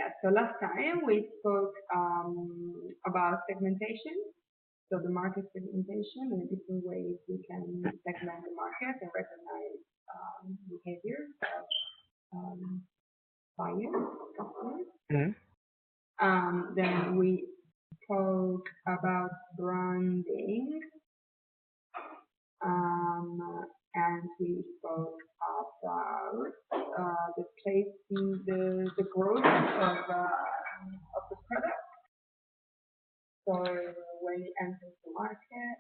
Yeah, so last time we spoke about segmentation, so the market segmentation and the different ways we can segment the market and recognize behaviors of buyers, customers. Then we spoke about branding, and we spoke about the place, the growth of the product. So when it enters the market,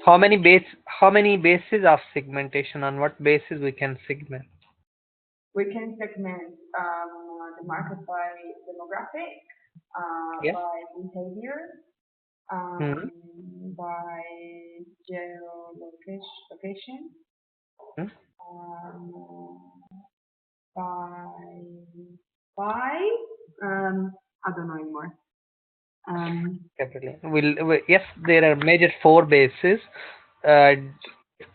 How many bases of segmentation? On what basis we can segment? We can segment the market by demographic, by behavior, by geolocation, I don't know anymore. Yes, there are major 4 bases. It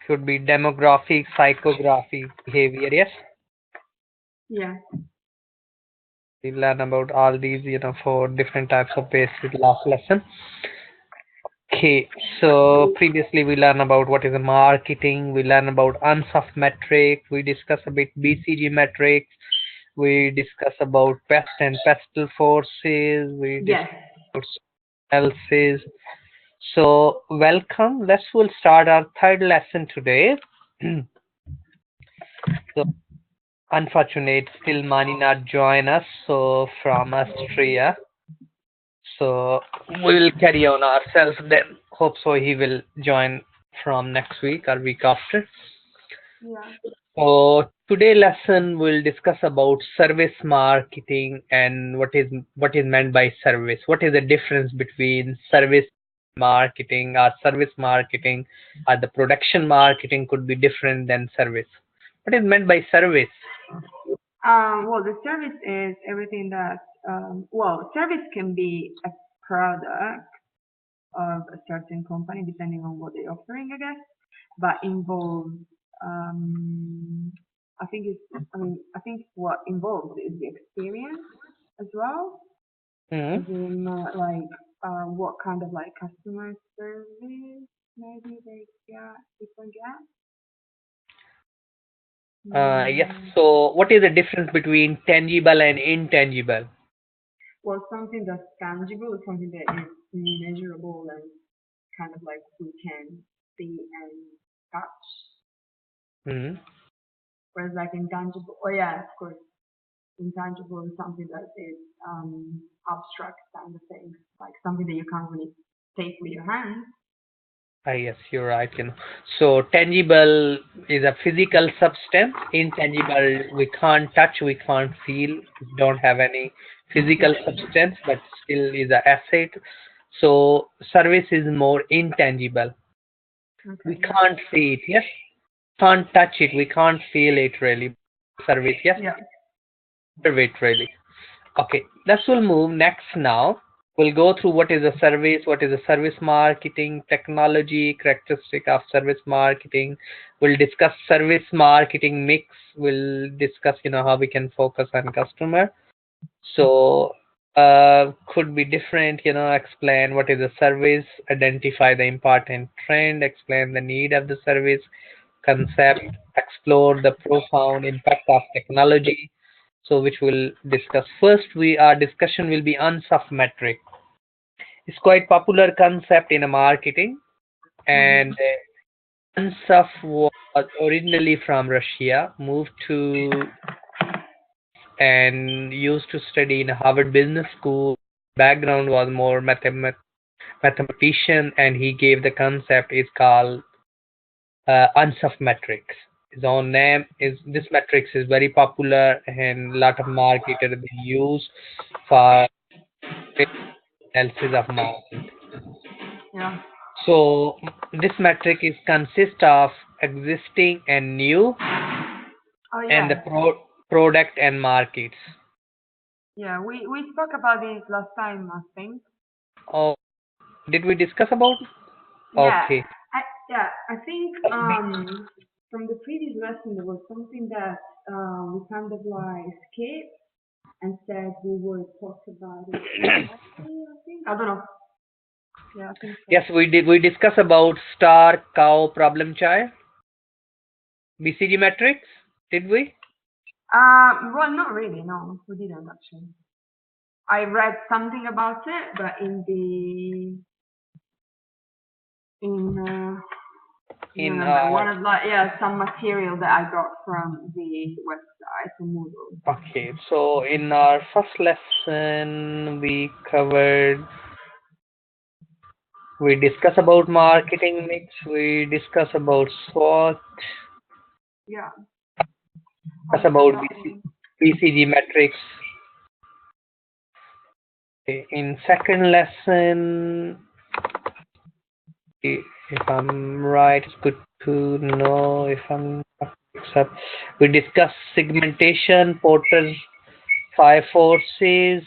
could be demographic, psychographic, behavior. Yes. Yeah. We learn about all these, 4 different types of bases last lesson. Okay, so previously we learned about what is a marketing. We learned about UNSOF metric. We discussed a bit BCG metrics. We discuss about pest and pestle forces. We discuss about analysis. So welcome. We'll start our 3rd lesson today. So unfortunate, still Mani not join us. So from Austria. So we will carry on ourselves then. Hope so he will join from next week or week after. Yeah. So today lesson we'll discuss about service marketing and what is meant by service. What is the difference between service marketing or the production marketing could be different than service. What is meant by service? Well, the service is everything that service can be a product of a certain company depending on what they're offering, I guess, but involves I think what involves is the experience as well. As in, what kind of customer service maybe people get. Yes. So what is the difference between tangible and intangible? Well, something that's tangible is something that is measurable and kind of we can see and touch. Whereas intangible, of course, intangible is something that is abstract kind of thing, like something that you can't really take with your hands. Yes, you're right. So tangible is a physical substance. Intangible, we can't touch, we can't feel, we don't have any physical substance, but still is an asset. So service is more intangible. Okay. We can't see it. Yes, can't touch it, we can't feel it really. Service, yes. Yeah. Service really. Okay, let's move next now. We'll go through what is a service, what is a service marketing, technology, characteristic of service marketing. We'll discuss service marketing mix. We'll discuss, how we can focus on customer. So, could be different, explain what is a service, identify the important trend, explain the need of the service, concept, explore the profound impact of technology. So which we'll discuss. First, our discussion will be UNSOF metric. It's quite popular concept in marketing, and UNSOF was originally from Russia, moved to and used to study in Harvard Business School. Background was more mathematician, and he gave the concept is called UNSOF metrics. His own name is this metrics is very popular and a lot of marketers they use for analysis of market. Yeah. So this metric is consist of existing and new, and the product and markets. Yeah, we spoke about this last time, I think. Oh, did we discuss about? Yeah. Okay. I think from the previous lesson, there was something that we kind of like skipped and said we would talk about it. I think. I don't know. Yeah, I think so. Yes, we did. We discussed about star, cow, problem child, BCG matrix. Did we? Well, not really. No, we didn't actually. I read something about it, but one of some material that I got from the website, the Moodle. Okay, so in our first lesson we discuss about marketing mix, we discuss about SWOT, Yeah. discuss about BCG matrix. Okay, in second lesson, if I'm right, it's good to know if I'm not mixed up. We discuss segmentation, Porter's 5 forces.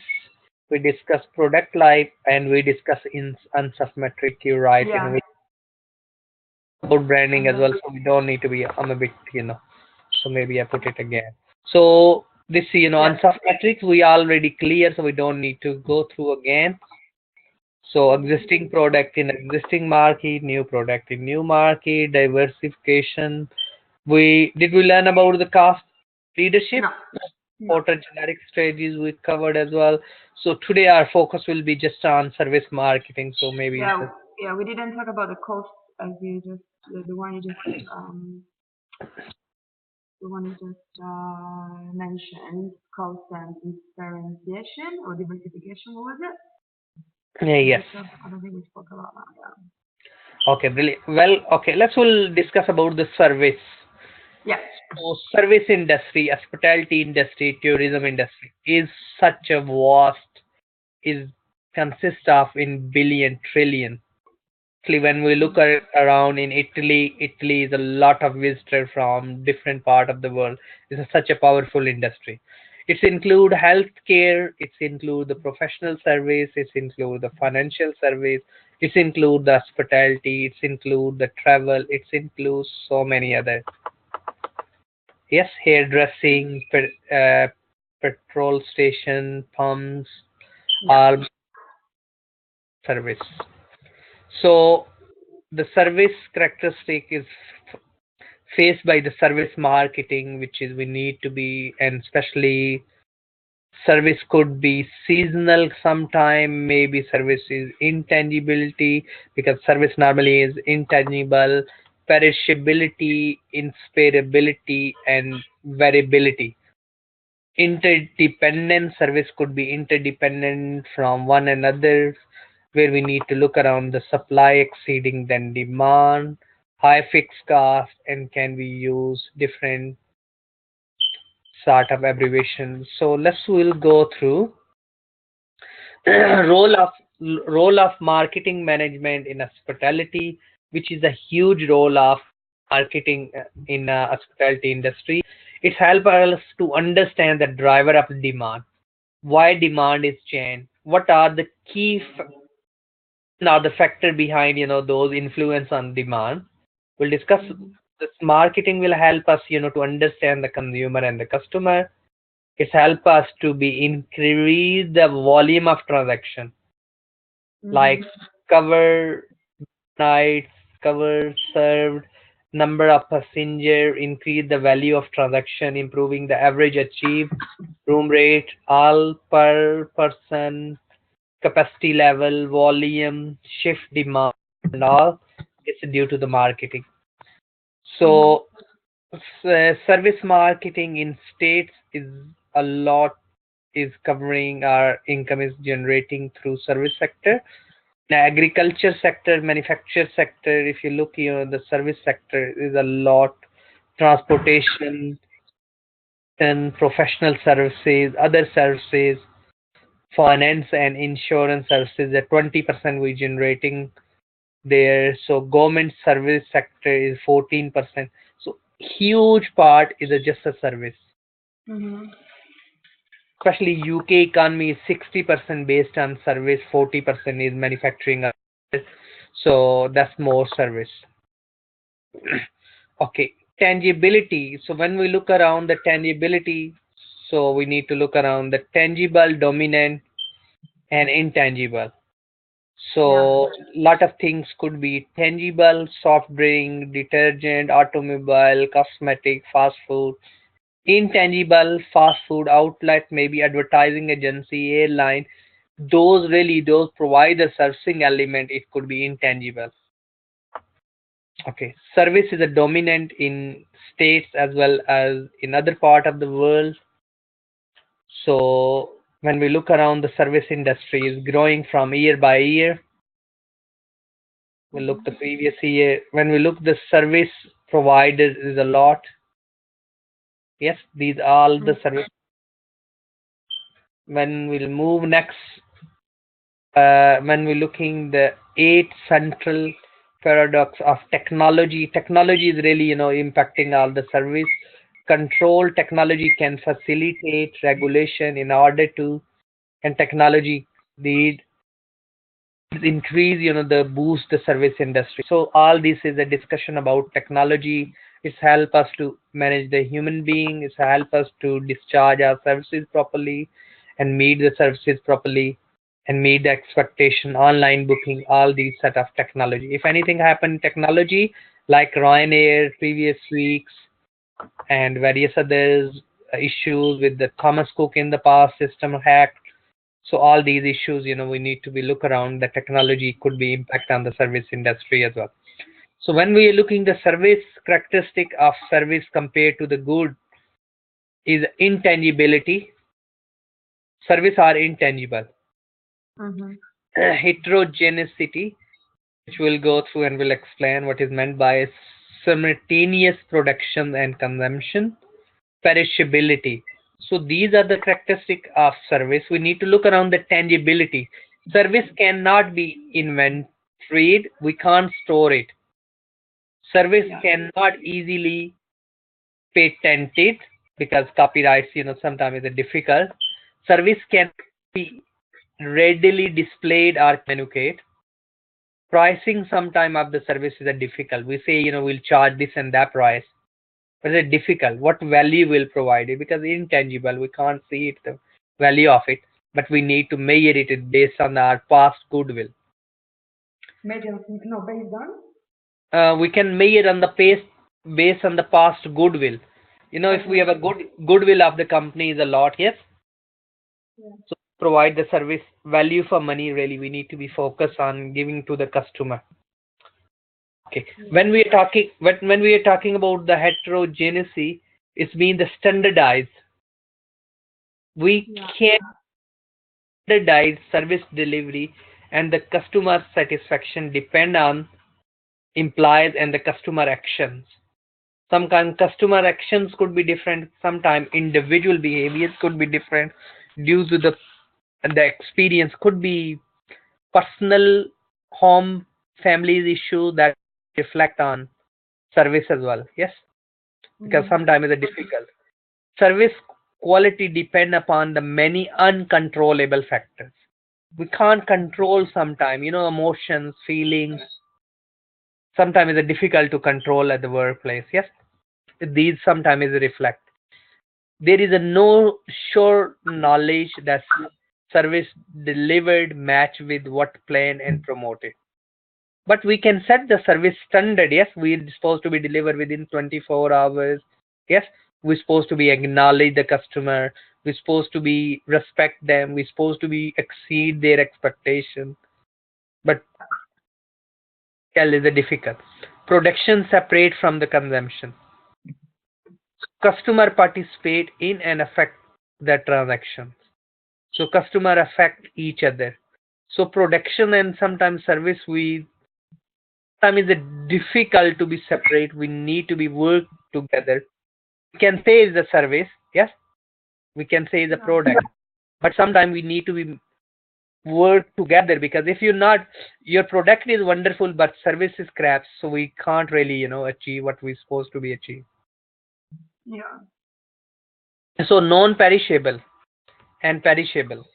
We discuss product life, and we discuss in UNSUF metric. You're right. Yeah. About branding as well, so we don't need to be. I'm a bit, so maybe I put it again. So this, UNSUF metrics we already clear, so we don't need to go through again. So existing product in existing market, new product in new market, diversification. We learn about the cost leadership? No. Porter generic strategies we covered as well. So today our focus will be just on service marketing. So maybe we didn't talk about the cost as you just the one you just mentioned, cost and differentiation or diversification. What was it? Yes. I don't think we spoke about that. Yeah. Okay, brilliant. Well, okay, we'll discuss about the service. Yeah. So service industry, hospitality industry, tourism industry is such a consists of in billion, trillion. Actually, when we look around in Italy is a lot of visitors from different part of the world. It's such a powerful industry. It's include healthcare, it's include the professional service, it's include the financial service, it's include the hospitality, it's include the travel, it's includes so many other. Yes, hairdressing, petrol station, pumps, all service. So the service characteristic is faced by the service marketing, which is we need to be, and especially service could be seasonal sometime, maybe service is intangibility, because service normally is intangible, perishability, inspirability, and variability. Interdependent service could be interdependent from one another, where we need to look around the supply exceeding than demand, high fixed cost, and can we use different sort of abbreviations. So we'll go through role of marketing management in hospitality, which is a huge role of marketing in hospitality industry. It helps us to understand the driver of demand, why demand is changed, what are the key now the factor behind those influence on demand. We'll discuss this. Marketing will help us to understand the consumer and the customer. It help us to be increase the volume of transaction, like cover nights, cover served, number of passenger, increase the value of transaction, improving the average achieved room rate, all per person, capacity level, volume, shift demand, and all. It's due to the marketing. So service marketing in states is a lot, is covering our income is generating through service sector. The agriculture sector, manufacture sector, if you look the service sector is a lot. Transportation and professional services, other services, finance and insurance services at 20% we generating there. So government service sector is 14%. So huge part is just a service. Especially UK economy is 60% based on service, 40% is manufacturing. So that's more service. Okay, Tangibility. So when we look around the tangibility, so we need to look around the tangible, dominant, and intangible. So lot of things could be tangible: soft drink, detergent, automobile, cosmetic, fast food. Intangible: fast food outlet, maybe advertising agency, airline. Those provide the servicing element. It could be intangible. Okay, service is a dominant in states as well as in other part of the world. So when we look around, the service industry is growing from year by year. We look the previous year. When we look the service providers is a lot. Yes, these are all the service. When we'll move next, when we're looking the 8 central paradox of technology. Technology is really, impacting all the service. Control: technology can facilitate regulation in order to, and technology the increase, the boost the service industry. So all this is a discussion about technology. It's help us to manage the human being. It's help us to discharge our services properly and meet the services properly and meet the expectation. Online booking, all these set of technology. If anything happen technology, like Ryanair previous weeks and various others, issues with the Thomas Cook in the past, system hacked. So all these issues, we need to be look around. The technology could be impact on the service industry as well. So when we are looking the service characteristic of service compared to the good is intangibility. Service are intangible. Heterogeneity, which we'll go through and will explain what is meant by simultaneous production and consumption. Perishability. So these are the characteristics of service. We need to look around the tangibility. Service cannot be inventoried. We can't store it. Service cannot easily patented because copyrights, sometimes is difficult. Service can be readily displayed or communicate. Pricing sometime of the service is a difficult. We say, we'll charge this and that price. But it's difficult. What value will provide it? Because intangible, we can't see it, the value of it, but we need to measure it based on our past goodwill. Based on? We can measure on the based on the past goodwill. If we have a goodwill of the company is a lot, yes. So provide the service value for money. Really, we need to be focused on giving to the customer. Okay. When we are talking about the heterogeneity, it's mean the standardized. We can standardize service delivery, and the customer satisfaction depend on implies and the customer actions. Sometimes customer actions could be different. Sometimes individual behaviors could be different due to the experience. Could be personal home families issue that reflect on service as well. Yes, because sometimes it's difficult. Service quality depend upon the many uncontrollable factors. We can't control sometimes, emotions, feelings. Sometimes it's difficult to control at the workplace. Yes, these sometimes reflect. There is a no sure knowledge that service delivered match with what planned and promoted. But we can set the service standard. Yes, we're supposed to be delivered within 24 hours. Yes, we're supposed to be acknowledge the customer. We're supposed to be respect them. We're supposed to be exceed their expectation. But is a difficult. Production separate from the consumption. Customer participate in and affect the transactions. So customer affect each other. So production and sometimes service sometimes it's difficult to be separate. We need to be work together. We can say it's a service, yes. We can say it's a product, but sometimes we need to be work together, because if you're not, your product is wonderful but service is crap, so we can't really achieve what we're supposed to be achieved. So non-perishable and perishable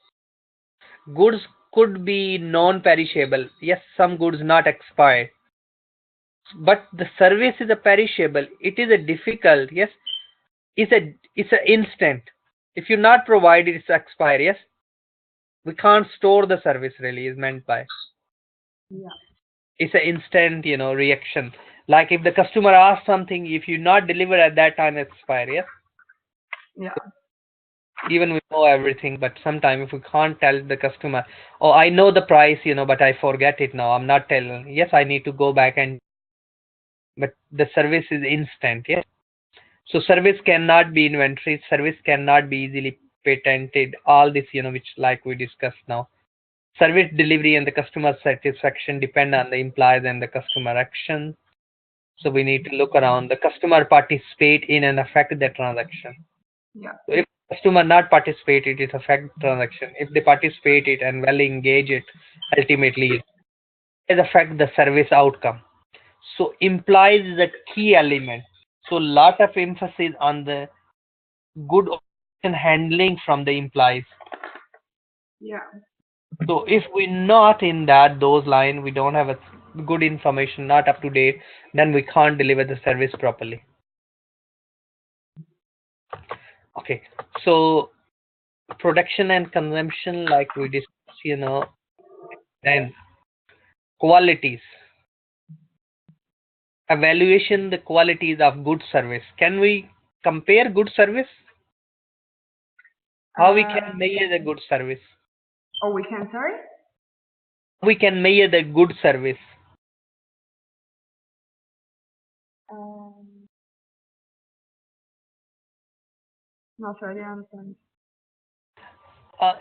goods could be non-perishable. Yes, some goods not expired. but the service is a perishable. It is a difficult, yes. It's a instant. If you not provide it, it's expire, yes. We can't store the service really is meant by. Yeah. It's an instant, reaction. Like if the customer asks something, if you not deliver at that time, it's expire, yes. Yeah. Even we know everything, but sometimes if we can't tell the customer, oh, I know the price, but I forget it now, I'm not telling, yes, I need to go back and, but the service is instant, yes. So service cannot be inventory, service cannot be easily patented, all this, which like we discussed now. Service delivery and the customer satisfaction depend on the employees and the customer action. So we need to look around the customer participate in and affect the transaction. Yeah. So if customer not participate, it affect transaction. If they participate it and well engage it, ultimately it affect the service outcome. So implies is a key element. So lot of emphasis on the good handling from the implies. Yeah. So if we're not in those line, we don't have a good information, not up to date, then we can't deliver the service properly. Okay, so production and consumption, like we discussed, then qualities, evaluation the qualities of good service. Can we compare good service? How we can measure the good service? Oh, we can, sorry? We can measure the good service. Not really understand.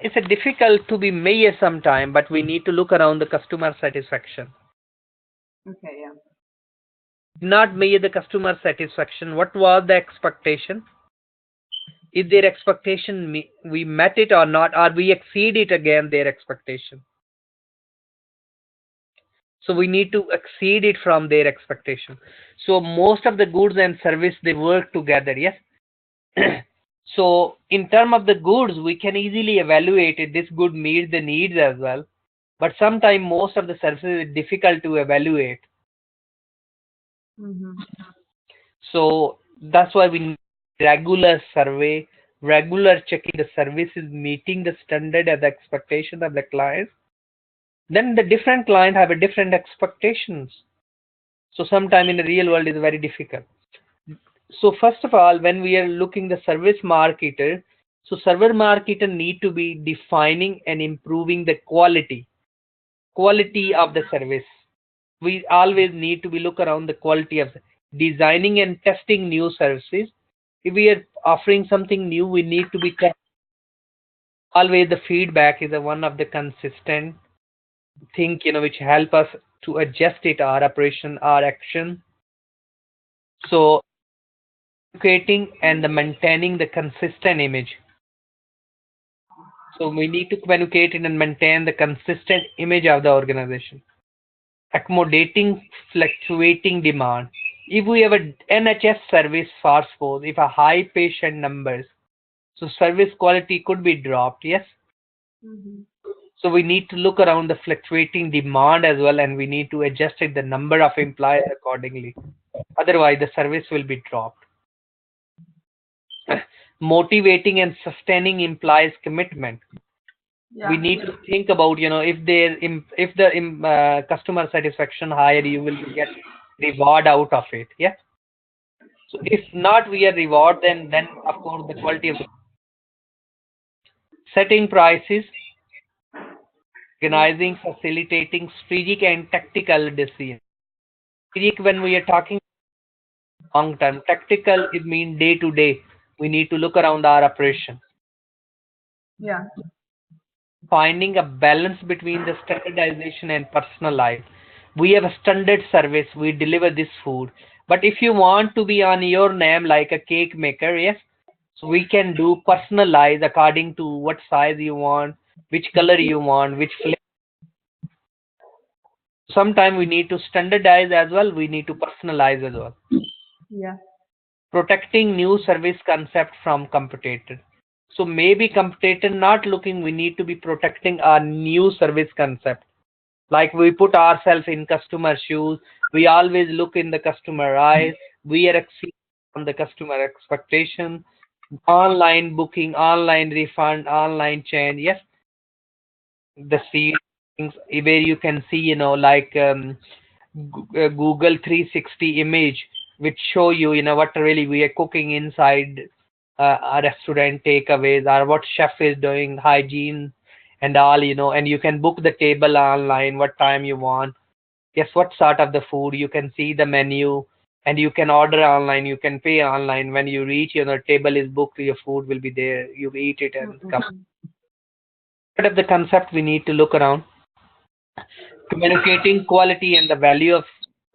It's a difficult to be measured sometime, but we need to look around the customer satisfaction. Okay, yeah. Not measure the customer satisfaction. What was the expectation? Is their expectation we met it or not, or we exceed it again their expectation? So we need to exceed it from their expectation. So most of the goods and service, they work together, yes. So in terms of the goods, we can easily evaluate it. This good meets the needs as well, but sometimes most of the services is difficult to evaluate. Mm-hmm. So that's why we need regular survey, regular checking the service is meeting the standard and the expectation of the client. Then the different client have a different expectations. So sometime in the real world is very difficult. So first of all, when we are looking the service marketer, so service marketer need to be defining and improving the quality of the service. We always need to be look around the quality of designing and testing new services. If we are offering something new, we need to be always the feedback is a one of the consistent thing, which help us to adjust it our operation, our action. So educating and the maintaining the consistent image. So we need to communicate it and maintain the consistent image of the organization. Accommodating fluctuating demand. If we have a NHS service, for suppose, if a high patient numbers, so service quality could be dropped, yes. Mm-hmm. So we need to look around the fluctuating demand as well, and we need to adjust it the number of employees accordingly. Otherwise, the service will be dropped. Motivating and sustaining implies commitment. Yeah. We need to think about, if the customer satisfaction higher, you will get reward out of it, yeah. So if not we are reward, then of course the quality of the setting prices, organizing, facilitating strategic and tactical decisions. Strategic when we are talking long term, tactical it means day to day. We need to look around our operation. Yeah. Finding a balance between the standardization and personal life. We have a standard service, we deliver this food. But if you want to be on your name like a cake maker, yes, so we can do personalize according to what size you want, which color you want, which flavor. Sometimes we need to standardize as well, we need to personalize as well. Yeah. Protecting new service concept from competitor. So maybe competitor not looking, we need to be protecting our new service concept. Like we put ourselves in customer shoes We always look in the customer eyes. We are exceeding on the customer expectation. Online booking, online refund, online change. Yes, the see things where you can see, like Google 360 image, which show you, what really we are cooking inside a restaurant takeaways, or what chef is doing, hygiene and all, and you can book the table online, what time you want. Yes, what sort of the food, you can see the menu, and you can order online, you can pay online. When you reach, table is booked, your food will be there, you eat it and come. Mm-mm. Part of the concept we need to look around, communicating quality and the value of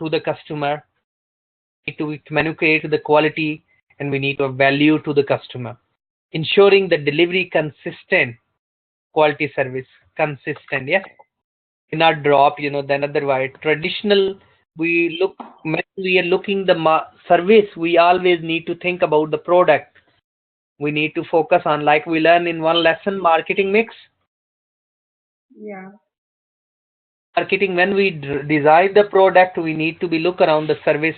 to the customer. Need to communicate the quality, and we need to value to the customer, ensuring the delivery consistent, quality service consistent. Yes, cannot drop, then otherwise traditional. We look, when we are looking the service, we always need to think about the product. We need to focus on, like we learn in one lesson, marketing mix. Yeah. Marketing, when we design the product, we need to be look around the service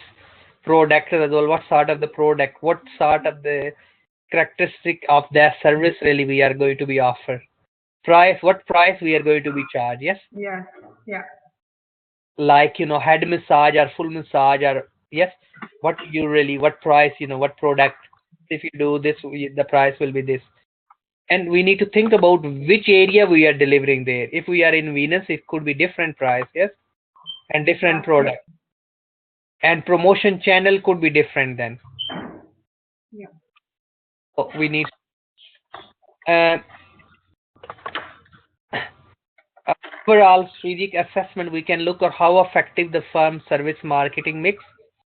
product as well. What sort of the product, what sort of the characteristic of that service really we are going to be offer. Price, what price we are going to be charged. Yes, Yeah. Yeah. like, head massage or full massage, or yes, what price, what product. If you do this, the price will be this. And we need to think about which area we are delivering there. If we are in Venus, it could be different price. Yes, and Yeah. different product, and promotion channel could be different then. Yeah. So we need uh, overall strategic assessment. We can look at how effective the firm service marketing mix,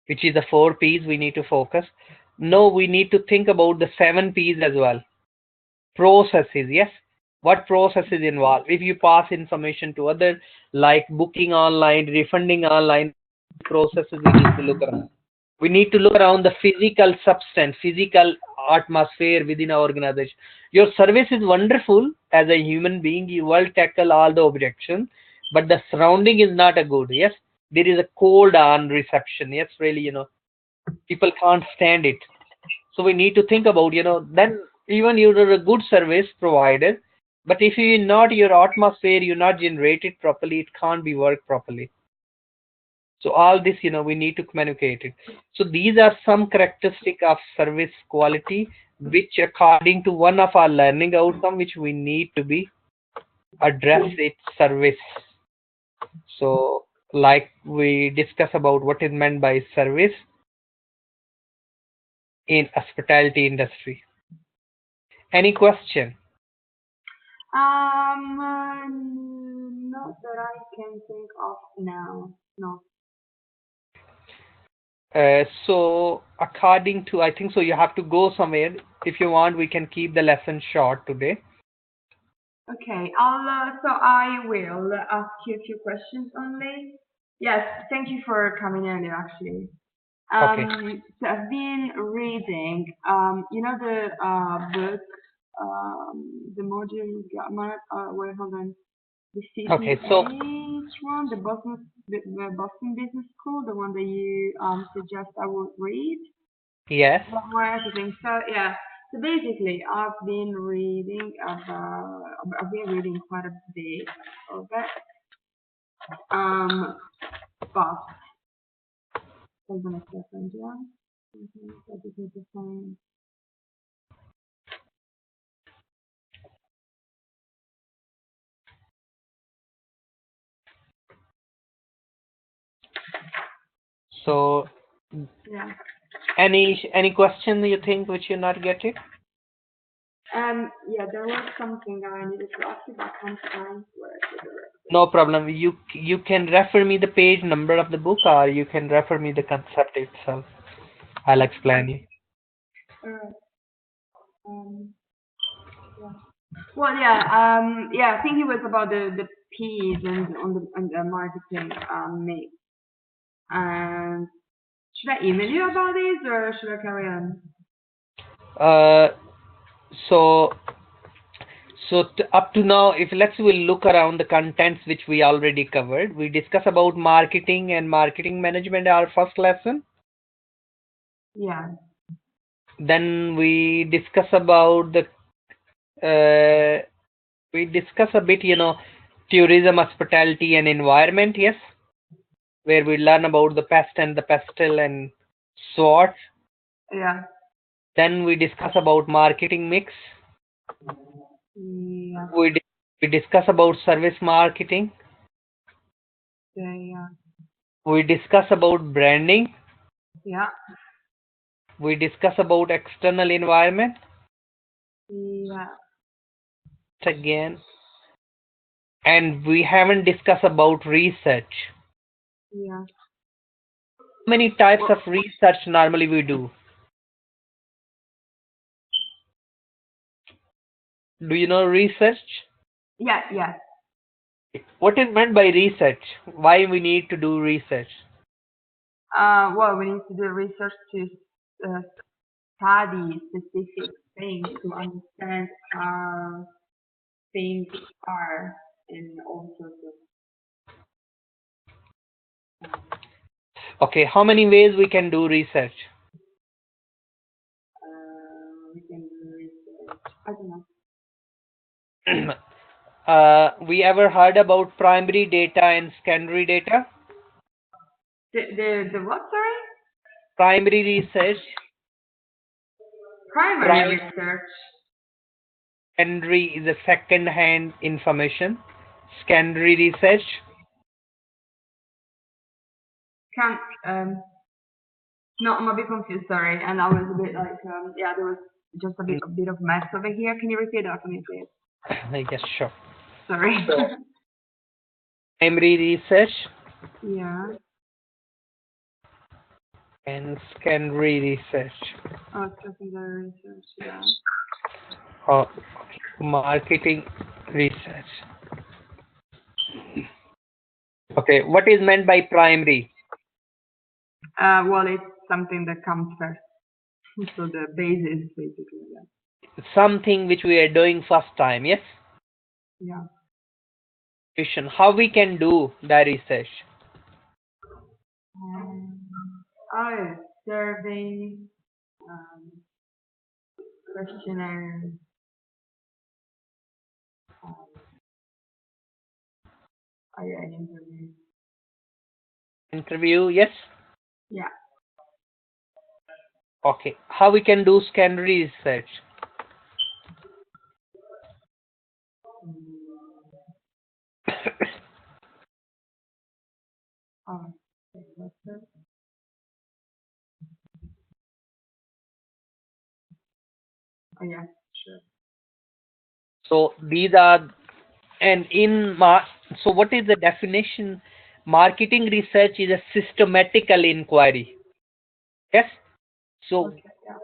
which is the 4 P's we need to focus. No, we need to think about the 7 P's as well. Processes, yes. What processes involved? If you pass information to other, like booking online, refunding online, processes we need to look around. We need to look around the physical substance, physical atmosphere within our organization. Your service is wonderful as a human being. You will tackle all the objections, but the surrounding is not a good. Yes, there is a cold on reception. Yes, really, people can't stand it. So we need to think about, then even you're a good service provider, but if you not your atmosphere, you not generate it properly, it can't be worked properly. So all this, we need to communicate it. So these are some characteristic of service quality, which according to one of our learning outcome, which we need to be address its service. So like we discuss about what is meant by service in hospitality industry. Any question? Not that I can think of now. No. So according to, I think so you have to go somewhere. If you want, we can keep the lesson short today. Okay. So I will ask you a few questions only. Yes. Thank you for coming earlier, actually. Okay. So I've been reading, the book, the module, wait, hold on, the Okay. So CPH one, the Boston Business School, the one that you suggest I would read. yes. Marketing. So yeah. So basically, I've been reading quite a bit of it. But hold on a second, yeah. I just need to find. So Yeah. any question you think which you not get it? Yeah, there was something I needed to ask you, but I can't find where it was directly. No problem. You can refer me the page number of the book, or you can refer me the concept itself. I'll explain you. Uh, um, yeah. Well, yeah, I think it was about the P's and on the marketing mix. And should I email you about this or should I carry on? Uh, so So up to now, if we'll look around the contents which we already covered. We discuss about marketing and marketing management, our first lesson. Yeah. Then we discuss about the we discuss a bit, tourism, hospitality, and environment. Yes, where we learn about the pest and the pestle and sort. Yeah. Then we discuss about marketing mix. Yeah. We discuss about service marketing. Yeah. We discuss about branding. Yeah. We discuss about external environment. Yeah. Again, and we haven't discussed about research. Yeah. How many types of research normally we do? Do you know research? Yeah. Yeah. What is meant by research? Why we need to do research? Well, we need to do research to study specific things to understand how things are in all sorts of. Okay, how many ways we can do research? We can do research. I don't know. We ever heard about primary data and secondary data? The what? Sorry. Primary research. Primary research. Secondary is a second-hand information. Secondary research. No, I'm a bit confused. Sorry, and I was a bit like yeah, there was just a bit of mess over here. Can you repeat that for me, please? Yes, sure. Sorry. So, primary research. Yeah. And secondary research. Oh, secondary research. Yeah. Marketing research. Okay, what is meant by primary? Well, it's something that comes first. So the basis, basically. Yeah. Something which we are doing first time, yes? Yeah. Question: how we can do the research? Oh, survey, questionnaire. Yeah, interview. Interview, yes? Yeah. Okay, how we can do secondary research? Oh, yeah, sure. So these are, and so what is the definition? Marketing research is a systematical inquiry. Yes? So Okay, yeah.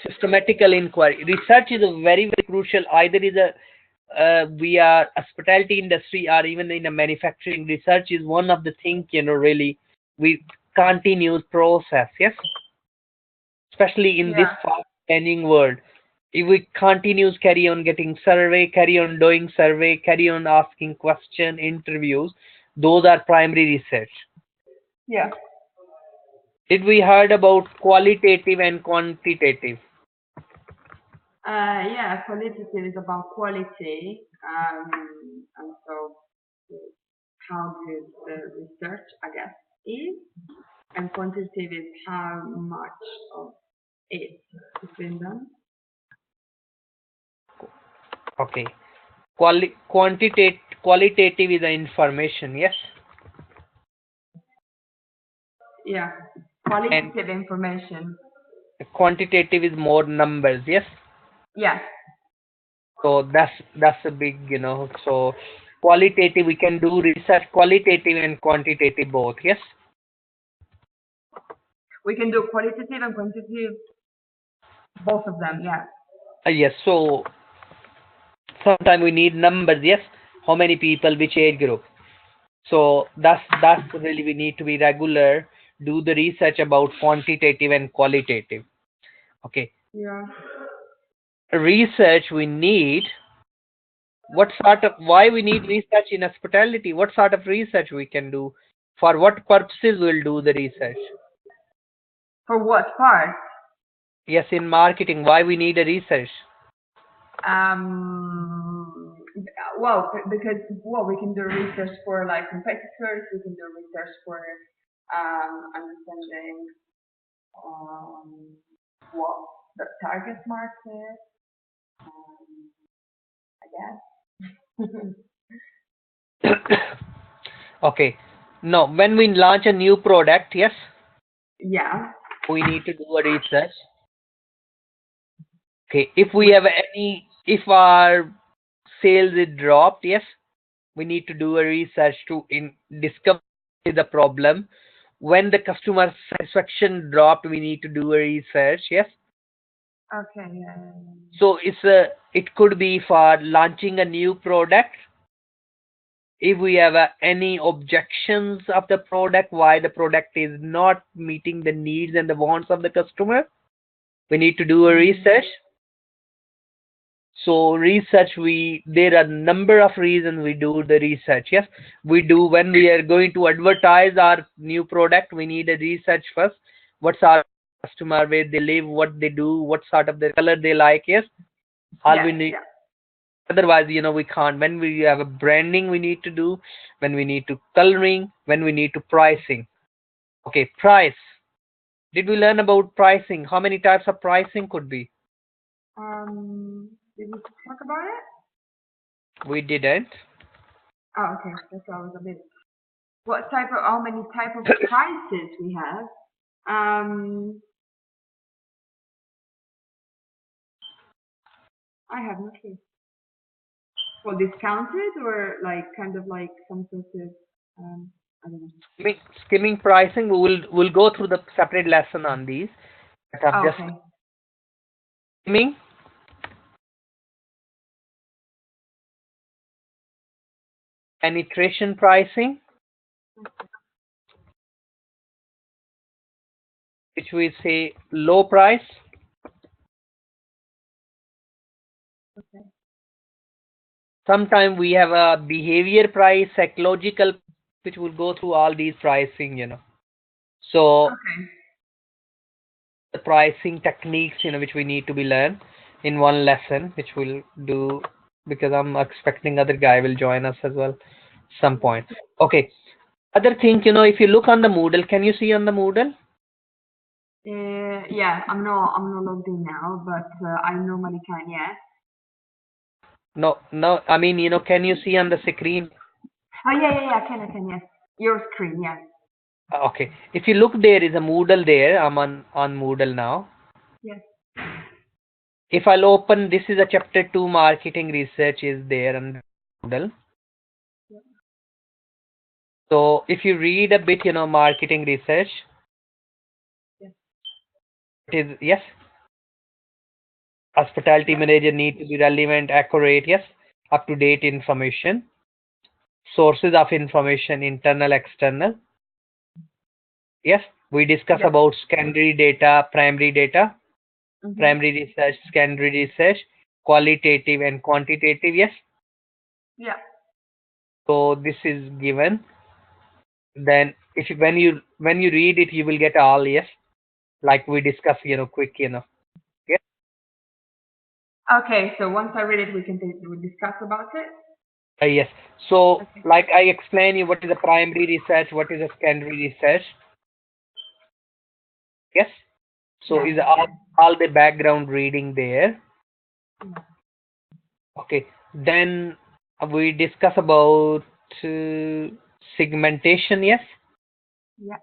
systematical inquiry. Research is a very, very crucial. Either is we are a hospitality industry or even in a manufacturing. Research is one of the things, really we continuous process. Yes, especially in this Yeah. fast changing world. If we continues carry on getting survey, carry on doing survey, carry on asking question, interviews, those are primary research. Yeah. Did we heard about qualitative and quantitative? Yeah, qualitative is about quality, and so how good the research, I guess, is, and quantitative is how much of it has been done. Okay. Qualitative is the information, yes? Yeah, qualitative information. Quantitative is more numbers, yes? Yeah. So that's a big, so qualitative, we can do research, qualitative and quantitative both, yes? We can do qualitative and quantitative, both of them, yeah. Yes, so sometimes we need numbers, yes? How many people, which age group? So that's really, we need to be regular, do the research about quantitative and qualitative. Okay. Yeah. Research we need why we need research in hospitality? What sort of research we can do? For what purposes we'll do the research? For what part? Yes, in marketing, why we need a research? Well, because we can do research for like competitors. We can do research for understanding what the target market. I guess. Okay. No, when we launch a new product, yes, Yeah. we need to do a research. Okay, if our sales is dropped, yes, we need to do a research to discover the problem. When the customer satisfaction dropped, we need to do a research, yes. Okay. Yeah. So it could be for launching a new product. If we have any objections of the product, why the product is not meeting the needs and the wants of the customer, we need to do a research. So there are a number of reasons we do the research. Yes, we do when we are going to advertise our new product. We need a research first. What's our customer, where they live, what they do, what sort of the color they like. Yes, all we need. Otherwise, we can't. When we have a branding, we need to do. When we need to coloring, when we need to pricing. Okay, price. Did we learn about pricing? How many types of pricing could be? Did we talk about it? We didn't. Oh, okay. That's always a bit. How many type of prices we have? I have no clue. Well, discounted or like kind of like some sort of I don't know. Skimming pricing. We'll go through the separate lesson on these. But I'm just skimming. Penetration pricing, which we say low price. Okay. Sometimes we have a behavior price, psychological, which will go through all these pricing. So the pricing techniques, which we need to be learned in one lesson, which we'll do because I'm expecting other guy will join us as well some point. Okay. Other thing, if you look on the Moodle, can you see on the Moodle? Yeah, I'm not logged in now, but I normally can, yeah. No, I mean, can you see on the screen? Oh, yeah, I can, yes. Your screen, yes. Okay. If you look, there is a Moodle there. I'm on Moodle now. Yes. If I'll open, this is a chapter 2 marketing research is there on Moodle. Yeah. So if you read a bit, marketing research. Yes. Hospitality manager need to be relevant, accurate, yes, up to date information. Sources of information, internal, external. Yes, we discuss about secondary data, primary data, primary research, secondary research, qualitative and quantitative, yes. Yeah. So this is given. Then when you read it, you will get all, yes, like we discuss, quick, Yeah. Okay, so once I read it, we'll discuss about it. Yes. So, like I explain you, what is a primary research, what is a secondary research. Yes. So is all the background reading there. Okay. Then we discuss about segmentation. Yes. Yeah.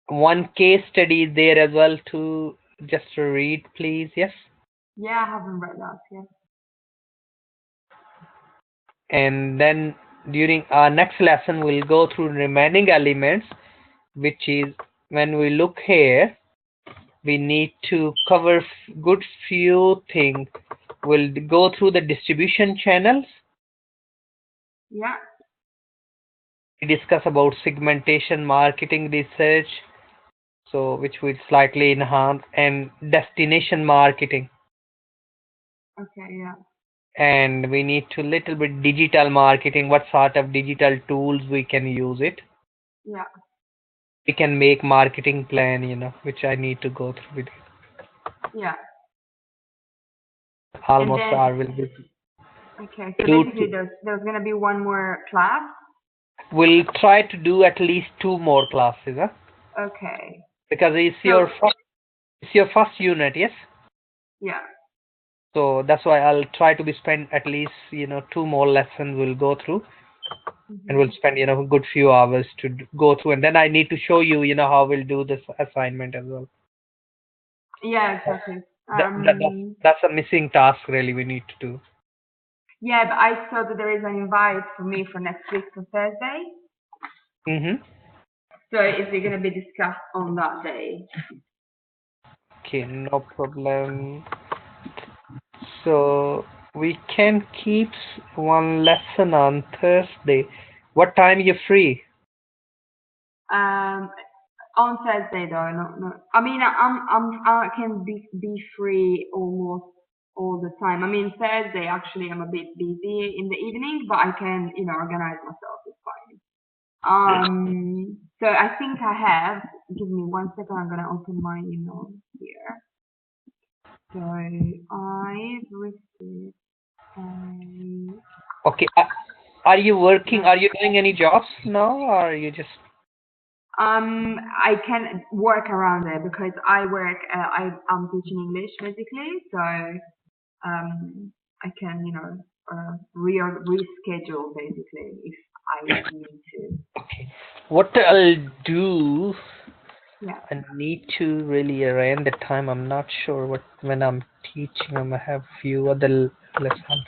One case study is there as well to just read, please. Yes. Yeah, I haven't read that yet. And then during our next lesson, we'll go through remaining elements, which is when we look here, we need to cover good few things. We'll go through the distribution channels. Yeah. We discuss about segmentation, marketing research, so which will slightly enhance, and destination marketing. Okay, yeah. and we need to little bit digital marketing. What sort of digital tools we can use it? Yeah. We can make marketing plan, which I need to go through with you. Yeah. And Almost then, I will be okay, so do basically there's gonna be one more class. we'll try to do at least 2 more classes, huh? Okay. Because it's your first unit, yes? Yeah. So that's why I'll try to be spend at least 2 more lessons we'll go through, and we'll spend a good few hours to go through, and then I need to show you how we'll do this assignment as well. Yeah, exactly. That's a missing task really we need to do. Yeah, but I saw that there is an invite for me for next week for Thursday. So is it gonna be discussed on that day? Okay, no problem. So we can keep one lesson on Thursday. What time you free? On Thursday though, not. I mean, I can be free almost all the time. I mean, Thursday actually I'm a bit busy in the evening, but I can, organize myself. It's fine. So I think I have. Give me 1 second. I'm gonna open my email here. So I've received a. Okay. Are you working? Are you doing any jobs now, or are you just? I can work around it because I work. I'm teaching English basically, so I can reschedule basically if I need to. Okay. What I'll do, Yeah. I need to really arrange the time. I'm not sure when I'm teaching. I have few other lessons.